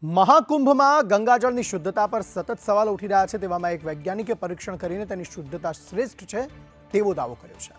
મહાકુંભમાં ગંગાજળની શુદ્ધતા પર સતત સવાલ ઉઠી રહ્યા છે। તેવામાં એક વૈજ્ઞાનિકે પરીક્ષણ કરીને તેની શુદ્ધતા શ્રેષ્ઠ છે તેવો દાવો કર્યો છે।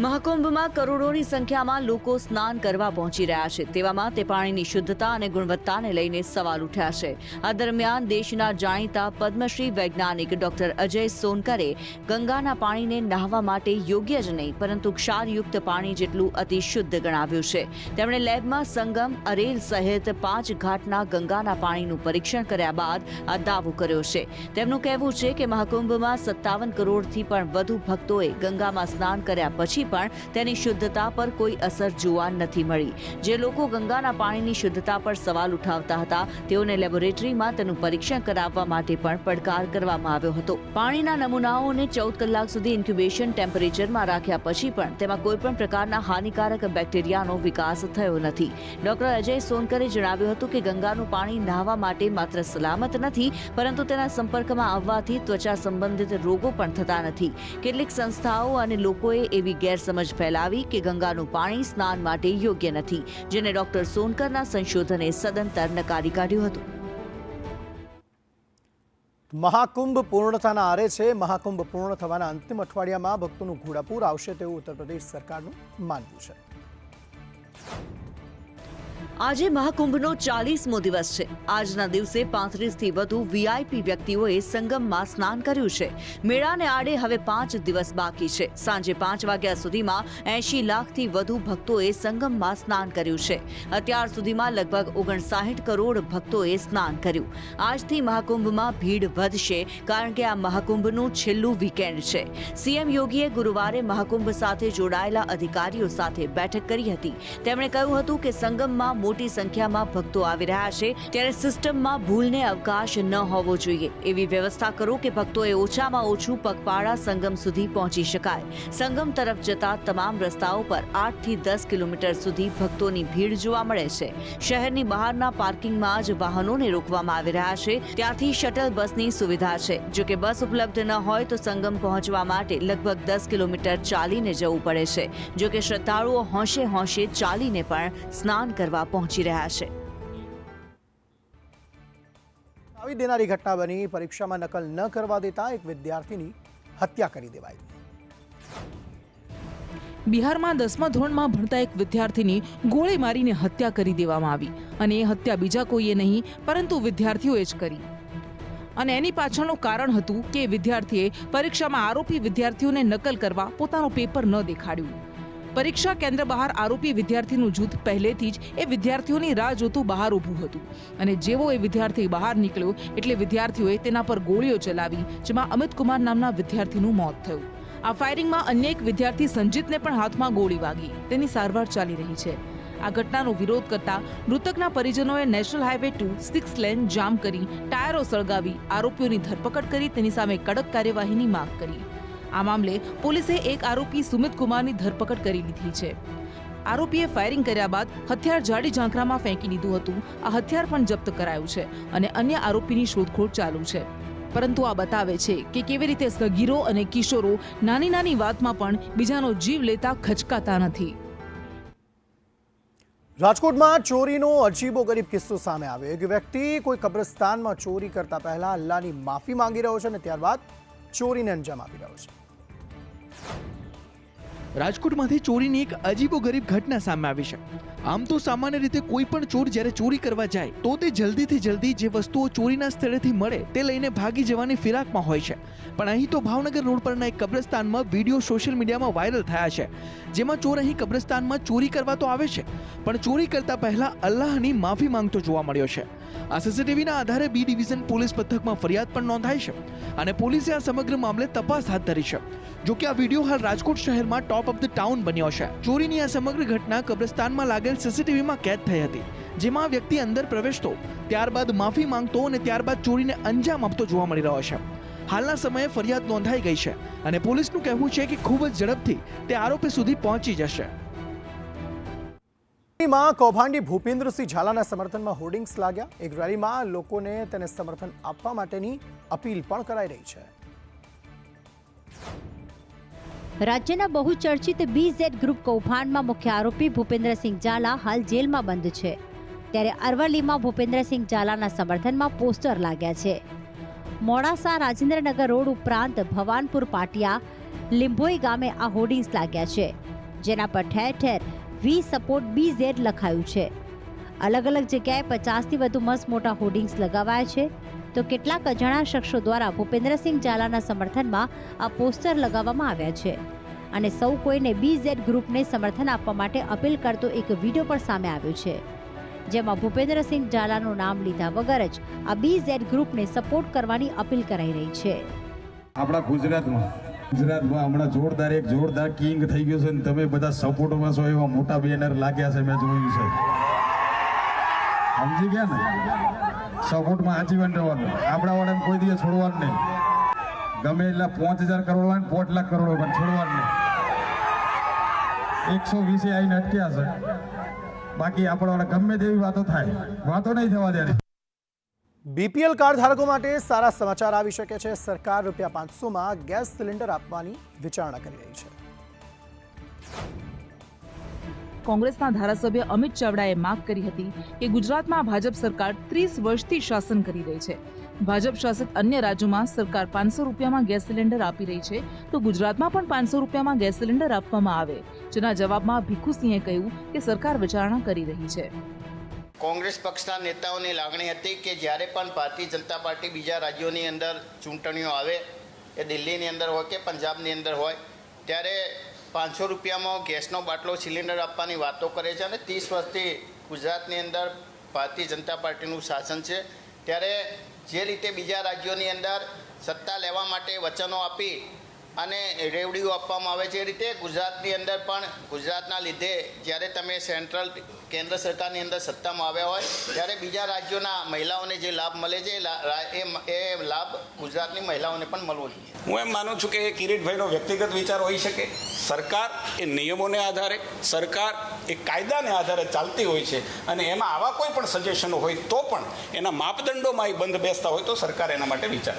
મહાકુંભમાં કરોડોની સંખ્યામાં લોકો સ્નાન કરવા પહોંચી રહ્યા છે। તેવામાં તે પાણીની શુદ્ધતા અને ગુણવત્તાને લઈને સવાલ ઉઠ્યા છે। આ દરમિયાન દેશના જાણીતા પદ્મશ્રી વૈજ્ઞાનિક ડોક્ટર અજય સોનકરે ગંગાના પાણીને નહાવા માટે યોગ્ય જ નહીં પરંતુ ક્ષારયુક્ત પાણી જેટલું અતિ શુદ્ધ ગણાવ્યું છે। તેમણે લેબમાં સંગમ, અરેલ સહિત 5 ઘાટના ગંગાના પાણીનું પરીક્ષણ કર્યા બાદ આ દાવો કર્યો છે। તેમનું કહેવું છે કે મહાકુંભમાં 57 કરોડથી પણ વધુ ભક્તોએ ગંગામાં સ્નાન કર્યા પછી પણ તેની શુદ્ધતા પર કોઈ અસર જોવા નથી મળી। જે લોકો ગંગાના પાણીની શુદ્ધતા પર સવાલ ઉઠાવતા હતા તેઓને લેબોરેટરીમાં તેનું પરીક્ષણ કરાવવા માટે પણ પડકાર કરવામાં આવ્યો હતો। પાણીના નમૂનાઓને 14 કલાક સુધી ઇન્ક્યુબેશન ટેમ્પરેચરમાં રાખ્યા પછી પણ તેમાં કોઈ પણ પ્રકારના હાનિકારક બેક્ટેરિયાનો વિકાસ થયો નથી। ડોક્ટર અજય સોનકરે જણાવ્યું હતું કે ગંગાનું પાણી નહાવા માટે માત્ર સલામત નથી પરંતુ તેના સંપર્કમાં આવવાથી ત્વચા સંબંધિત રોગો પણ થતા નથી। કેટલીક સંસ્થાઓ અને લોકોએ એવી ગેરસમજ ફેલાવી કે ગંગાનું પાણી સ્નાન માટે યોગ્ય નથી, જેને ડોક્ટર સોનકરના સંશોધને સદંતર નકારી કાઢ્યું હતું। મહાકુંભ પૂર્ણતાના આરે છે। મહાકુંભ પૂર્ણ થવાના અંતિમ અઠવાડિયામાં ભક્તોનું ઘોડાપૂર આવશે તેવું ઉત્તર પ્રદેશ સરકારનું માનવું છે। આજે મહાકુંભનો 40મો દિવસ છે। આજના દિવસે 35થી વધુ વીઆઈપી વ્યક્તિઓએ સંગમમાં સ્નાન કર્યું છે। મેળાને આડે હવે 5 દિવસ બાકી છે। સાંજે 5 વાગ્યા સુધીમાં 80 લાખથી વધુ ભક્તોએ સંગમમાં સ્નાન કર્યું છે। અત્યાર સુધીમાં લગભગ 59 કરોડ ભક્તોએ સ્નાન કર્યું। આજથી મહાકુંભમાં ભીડ વધશે કારણ કે આ મહાકુંભનું છેલ્લું વીકેન્ડ છે। સીએમ યોગીએ ગુરુવારે મહાકુંભ સાથે જોડાયેલા અધિકારીઓ સાથે બેઠક કરી હતી। તેમણે કહ્યું હતું કે સંગમમાં મોટી સંખ્યામાં ભક્તો આવી રહ્યા છે ત્યારે સિસ્ટમમાં ભૂલને અવકાશ ન હોવો જોઈએ। એવી વ્યવસ્થા કરો કે ભક્તોએ ઓછામાં ઓછું પગપાળા સંગમ સુધી પહોંચી શકાય। સંગમ તરફ જતા તમામ રસ્તાઓ પર 8 થી 10 કિલોમીટર સુધી ભક્તોની ભીડ જોવા મળે છે। શહેરની બહારના પાર્કિંગમાં જ વાહનોને રોકવામાં આવી રહ્યા છે। ત્યાંથી શટલ બસની સુવિધા છે। જો કે બસ ઉપલબ્ધ ન હોય તો સંગમ પહોંચવા માટે લગભગ 10 કિલોમીટર ચાલીને જવું પડે છે। જો કે શ્રદ્ધાળુઓ હોંશે હોંશે ચાલીને પણ સ્નાન કરવા પહોંચી રહ્યા છે। આવી દેનારી ઘટના બની। પરીક્ષામાં નકલ ન કરવા દેતા એક વિદ્યાર્થીની હત્યા કરી દેવાઈ। બિહારમાં 10મા ધોરણમાં ભણતા એક વિદ્યાર્થીની ગોળી મારીને હત્યા કરી દેવામાં આવી અને એ હત્યા બીજા કોઈએ નહીં પરંતુ વિદ્યાર્થીઓએ જ કરી। અને એની પાછળનું કારણ હતું કે વિદ્યાર્થીએ પરીક્ષામાં આરોપી વિદ્યાર્થીઓને નકલ કરવા પોતાનું પેપર ન દેખાડ્યું। પરીક્ષા કેન્દ્ર બહાર આરોપી વિદ્યાર્થીનું જૂથ પહેલેથી જ એ વિદ્યાર્થીઓની રાહ જોતું બહાર ઊભું હતું અને જેવો એ વિદ્યાર્થી બહાર નીકળ્યો એટલે વિદ્યાર્થીઓએ તેના પર ગોળીઓ ચલાવી જેમાં અમિત કુમાર નામના વિદ્યાર્થીનું મોત થયું। આ ફાયરિંગમાં અન્ય એક વિદ્યાર્થી સંજીતને પણ હાથમાં ગોળી વાગી, તેની સારવાર ચાલી રહી છે। આ ઘટનાનો વિરોધ કરતા મૃતકના પરિજનોએ નેશનલ હાઈવે 2 6 લેન જામ કરી ટાયરો સળગાવી આરોપીઓની ધરપકડ કરી તેની સામે કડક કાર્યવાહીની માંગ કરી। આ મામલે પોલીસે એક આરોપી સુમિત કુમારની ધરપકડ કરી લીધી છે। આરોપીએ ફાયરિંગ કર્યા બાદ હથિયાર જાડી ઝાંખરામાં ફેંકી દીધું હતું। આ હથિયાર પણ જપ્ત કરાયું છે અને અન્ય આરોપીની શોધખોળ ચાલુ છે। પરંતુ આ બતાવે છે કે કેવી રીતે સગીરો અને કિશોરો નાની નાની વાતમાં પણ બીજાનો જીવ લેતા ખચકાતા નથી। રાજકોટમાં ચોરીનો અજીબોગરીબ કિસ્સો સામે આવ્યો। એક વ્યક્તિ કોઈ કબ્રસ્તાનમાં ચોરી કરતા પહેલા અલ્લાહની માફી માંગી રહ્યો છે અને ત્યારબાદ ચોરીને અંજામ આપી રહ્યો છે। રાજકોટમાંથી ચોરીની એક અજીબોગરીબ ઘટના સામે આવી છે। આમ તો સામાન્ય રીતે કોઈ પણ ચોર જ્યારે ચોરી કરવા જાય તો તે જલ્દીથી જલ્દી જે વસ્તુઓ ચોરીના સ્થળેથી મળે તે લઈને ભાગી જવાની ફિરાકમાં હોય છે। પણ અહીં તો ભાવનગર રોડ પરના એક કબ્રસ્તાનમાં વિડીયો સોશિયલ મીડિયામાં વાયરલ થયા છે જેમાં ચોર અહીં કબ્રસ્તાનમાં ચોરી કરવા તો આવે છે પણ ચોરી કરતા પહેલા અલ્લાહની માફી માંગતો જોવા મળ્યો છે। આ સીસીટીવીના આધારે બી ડિવિઝન પોલીસ મથકમાં ફરિયાદ પણ નોંધાઈ છે અને પોલીસે આ સમગ્ર મામલે તપાસ હાથ ધરી છે। જો કે આ વિડીયો હાલ રાજકોટ શહેરમાં ટોપ ઓફ ધ ટાઉન બન્યો છે। ચોરીની આ સમગ્ર ઘટના કબ્રસ્તાનમાં લાગેલ સીસીટીવીમાં કેદ થઈ હતી જેમાં આ વ્યક્તિ અંદર પ્રવેશતો, ત્યારબાદ માફી માંગતો અને ત્યારબાદ ચોરીને અંજામ આપતો જોવા મળી રહ્યો છે। હાલના સમયે ફરિયાદ નોંધાઈ ગઈ છે અને પોલીસનું કહેવું છે કે ખૂબ જ ઝડપથી તે આરોપી સુધી પહોંચી જશે। માં કૌભાંડી ભૂપેન્દ્રસિંહ ઝાલાના સમર્થનમાં હોર્ડિંગ્સ લાગ્યા। એક રેલીમાં લોકોને તેને સમર્થન આપવા માટેની અપીલ પણ કરાઈ રહી છે। રાજ્યના બહુચર્ચિત BZ ગ્રુપ કૌભાંડમાં મુખ્ય આરોપી ભૂપેન્દ્રસિંહ ઝાલા હાલ જેલમાં બંધ છે। ત્યારે અરવલ્લીમાં ભૂપેન્દ્રસિંહ ઝાલાના સમર્થનમાં પોસ્ટર લાગ્યા છે. મોડાસા રાજેન્દ્રનગર રોડ ઉપરાંત ભવાનપુર પાટિયા લીંભોઈ ગામે આ હોર્ડિંગ્સ લાગ્યા છે, જેના પર ઠેર ઠેર વી સપોર્ટ BZ લખાયું છે. અલગ અલગ જગ્યાએ 50થી વધુ મસ્ત મોટા હોર્ડિંગ્સ લગાવાયા છે. તો કેટલાક અજાણ્યા શખ્સો દ્વારા ભૂપેન્દ્રસિંહ ઝાલાના સમર્થનમાં આ પોસ્ટર લગાવવામાં આવ્યા છે અને સૌ કોઈને BZ ગ્રુપને સમર્થન આપવા માટે અપીલ કરતો એક વિડીયો પણ સામે આવ્યો છે, જેમાં ભૂપેન્દ્રસિંહ ઝાલાનું નામ લીધા વગર જ આ BZ ગ્રુપને સપોર્ટ કરવાની અપીલ કરાઈ રહી છે. આપણા ગુજરાતમાં હમણાં જોરદાર કિંગ થઈ ગયું છે ને તમે બધા સપોર્ટમાં છો એવા મોટા બેનર લાગ્યા છે, મેં જોયું છે. સમજી ગયા ને? સપોર્ટમાં આજીવન રહેવાનું, આપણા વાળાને કોઈ દિવસ છોડવાનું નહીં. ગમે એટલા 5000 કરોડ હોય ને 5 લાખ કરોડ હોય પણ છોડવાનું નહીં. 120 આવીને અટક્યા છે, બાકી આપણા વાળા ગમે તેવી વાતો થાય, વાતો નહીં થવા દે. BPL કાર્ડ ધારકો માટે સારા સમાચાર આવી શકે છે. સરકાર ₹500માં ગેસ સિલિન્ડર આપવાની વિચારણા કરી રહી છે. કોંગ્રેસના ધારાસભ્ય અમિત ચાવડાએ માંગ કરી હતી કે ગુજરાતમાં ભાજપ સરકાર 30 વર્ષથી શાસન કરી રહી છે. ભાજપ શાસિત અન્ય રાજ્યોમાં સરકાર ₹500માં ગેસ સિલિન્ડર આપી રહી છે, તો ગુજરાતમાં પણ ₹500માં ગેસ સિલિન્ડર આપવામાં આવે. જેના જવાબમાં ભીખુસિંહે કહ્યું કે સરકાર વિચારણા કરી રહી છે. કોંગ્રેસ પક્ષના નેતાઓની લાગણી હતી કે જ્યારે પણ ભારતીય જનતા પાર્ટી બીજા રાજ્યોની અંદર ચૂંટણીઓ આવે, એ દિલ્હીની અંદર હોય કે પંજાબની અંદર હોય, ત્યારે ₹500માં ગેસનો બાટલો સિલિન્ડર આપવાની વાતો કરે છે અને 30 વર્ષથી ગુજરાતની અંદર ભારતીય જનતા પાર્ટીનું શાસન છે. ત્યારે જે રીતે બીજા રાજ્યોની અંદર સત્તા લેવા માટે વચનો આપી અને રેવડીઓ આપવામાં આવે છે, એ રીતે ગુજરાતની અંદર પણ ગુજરાતના લીધે જ્યારે તમે કેન્દ્ર સરકારની અંદર સત્તામાં આવ્યા હોય ત્યારે બીજા રાજ્યોના મહિલાઓને જે લાભ મળે છે એ લાભ ગુજરાતની મહિલાઓને પણ મળવો જોઈએ. હું એમ માનું છું કે એ કિરીટભાઈનો વ્યક્તિગત વિચાર હોઈ શકે. સરકાર એ નિયમોને આધારે, સરકાર એ કાયદાને આધારે ચાલતી હોય છે અને એમાં આવા કોઈ પણ સજેશનો હોય તો પણ એના માપદંડોમાં એ બંધ બેસતા હોય તો સરકાર એના માટે વિચારે.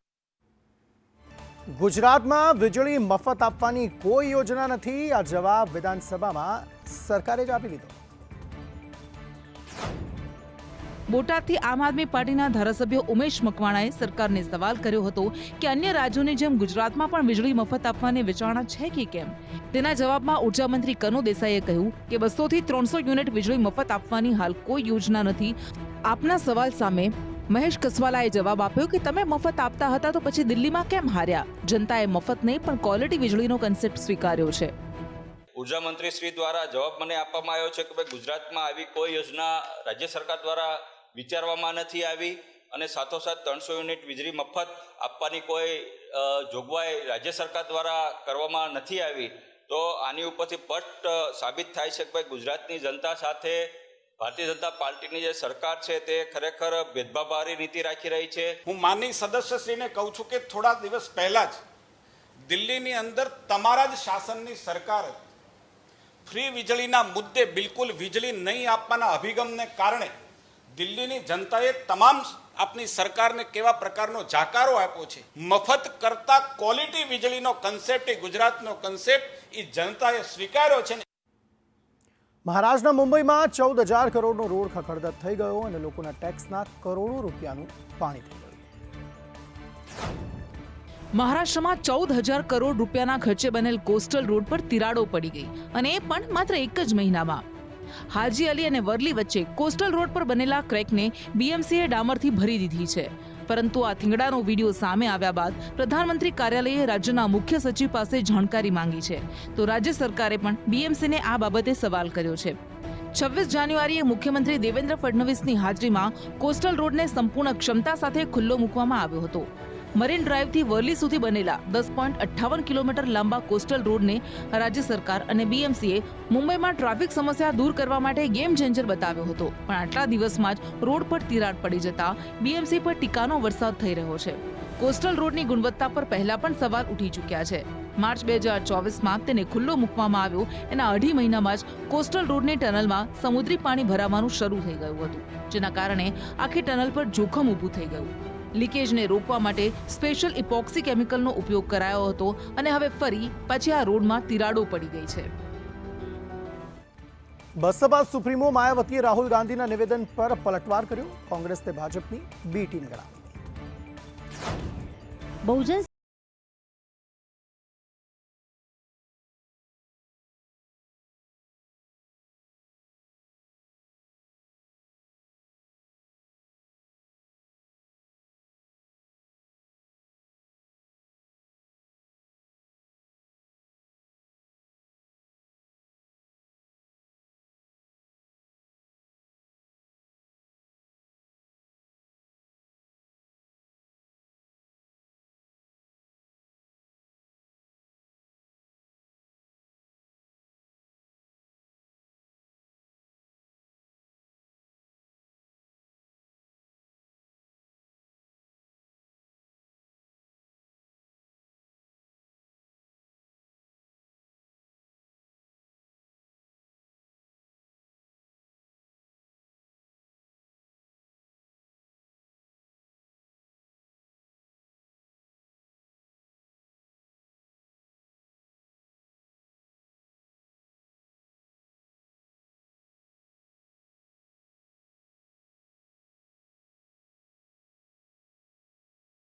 ગુજરાતમાં વીજળી મફત આપવાની કોઈ યોજના નથી. આ જવાબ વિધાનસભામાં સરકારે જ આપી દીધો. બોટાદથી આમ આદમી પાર્ટીના ધારાસભ્ય ઉમેશ મકવાણાએ સરકારને સવાલ કર્યો હતો કે અન્ય રાજ્યોની જેમ ગુજરાતમાં પણ વીજળી મફત આપવાની વિચારણા છે કે કેમ. તેના જવાબમાં ઉર્જા મંત્રી કનુ દેસાઈએ કહ્યું કે 200 થી 300 યુનિટ વીજળી મફત આપવાની હાલ કોઈ યોજના નથી. આપના સવાલ સામે મહેશ કસવાલાએ જવાબ આપ્યો કે તમે મફત આપતા હતા તો પછી દિલ્હીમાં કેમ હાર્યા? જનતાએ મફત નહીં પણ ક્વોલિટી વીજળીનો કન્સેપ્ટ સ્વીકાર્યો છે. ઉર્જા મંત્રી શ્રી દ્વારા જવાબ મને આપવામાં આવ્યો છે કે ભાઈ ગુજરાતમાં આવી કોઈ યોજના રાજ્ય સરકાર દ્વારા વિચારવામાં નથી આવી અને સાથોસાથ 300 યુનિટ વીજળી મફત આપવાની કોઈ જોગવાઈ રાજ્ય સરકાર દ્વારા કરવામાં નથી આવી. તો આની ઉપરથી સ્પષ્ટ સાબિત થાય છે કે ભાઈ ગુજરાતની જનતા સાથે ભારતીય જનતા પાર્ટીની જે સરકાર છે તે ખરેખર ભેદભાવવાળી નીતિ રાખી રહી છે. હું માનનીય સદસ્યશ્રીને કહું છું કે થોડા દિવસ પહેલા જ દિલ્હીની અંદર તમારા જ શાસનની સરકાર ફ્રી વીજળીના મુદ્દે બિલકુલ વીજળી નહીં આપવાના અભિગમને કારણે દિલ્હીની જનતાએ તમામ આપની સરકારને કેવા પ્રકારનો જાકારો આપ્યો છે. મફત કરતા ક્વોલિટી વીજળીનો કન્સેપ્ટ એ ગુજરાતનો કન્સેપ્ટ એ જનતાએ સ્વીકાર્યો છે. મહારાષ્ટ્રના મુંબઈમાં 14,000 કરોડનો રોડ ખખડધજ થઈ ગયો અને લોકોના ટેક્સના કરોડો રૂપિયાનું પાણી થઈ ગયું. મહારાષ્ટ્રમાં 14,000 કરોડ રૂપિયાના ખર્ચે બનેલ કોસ્ટલ રોડ પર તિરાડો પડી ગઈ અને એ પણ માત્ર એક જ મહિનામાં. હાજી અલી અને વરલી વચ્ચે કોસ્ટલ રોડ પર બનેલા ક્રેકને BMCએ ડામરથી ભરી દીધી છે. પરંતુ આ થીંગડાનો વિડીયો સામે આવ્યા બાદ પ્રધાનમંત્રી કાર્યાલયે રાજ્યના મુખ્ય સચિવ પાસે જાણકારી માંગી છે. તો રાજ્ય સરકારે પણ BMCને આ બાબતે સવાલ કર્યો છે. 26 જાન્યુઆરીએ મુખ્યમંત્રી દેવેન્દ્ર ફડણવીસની હાજરીમાં કોસ્ટલ રોડને સંપૂર્ણ ક્ષમતા સાથે ખુલ્લો મૂકવામાં આવ્યો હતો. મરીન ડ્રાઈવથી વર્લી સુધી બનેલા 10.58 કિલોમીટર લાંબા કોસ્ટલ રોડને રાજ્ય સરકાર અને BMCએ મુંબઈમાં ટ્રાફિક સમસ્યા દૂર કરવા માટે ગેમ ચેન્જર બતાવ્યો હતો. પણ આટલા દિવસમાં જ રોડ પર તિરાડ પડી જતા BMC પર ટીકાનો વરસાદ થઈ રહ્યો છે. કોસ્ટલ રોડની ગુણવત્તા પર પહેલા પણ સવાલ ઉઠી ચૂક્યા છે. માર્ચ 2024માં તેને ખુલ્લો મૂકવામાં આવ્યો એના 2.5 મહિનામાં જ કોસ્ટલ રોડની ટનલમાં સમુદ્રી પાણી ભરાવાનું શરૂ થઈ ગયું હતું, જેના કારણે આખી ટનલ પર જોખમ ઊભું થઈ ગયું. લીકેજને રોકવા માટે સ્પેશિયલ ઇપોક્સી કેમિકલનો ઉપયોગ કરાયો હતો અને હવે ફરી પાછી આ રોડમાં તિરાડો પડી ગઈ છે. બસપા સુપ્રીમો માયાવતીએ રાહુલ ગાંધીના નિવેદન પર પલટવાર કર્યો. કોંગ્રેસને ભાજપની બી ટીમ ગણાવી. બહુજન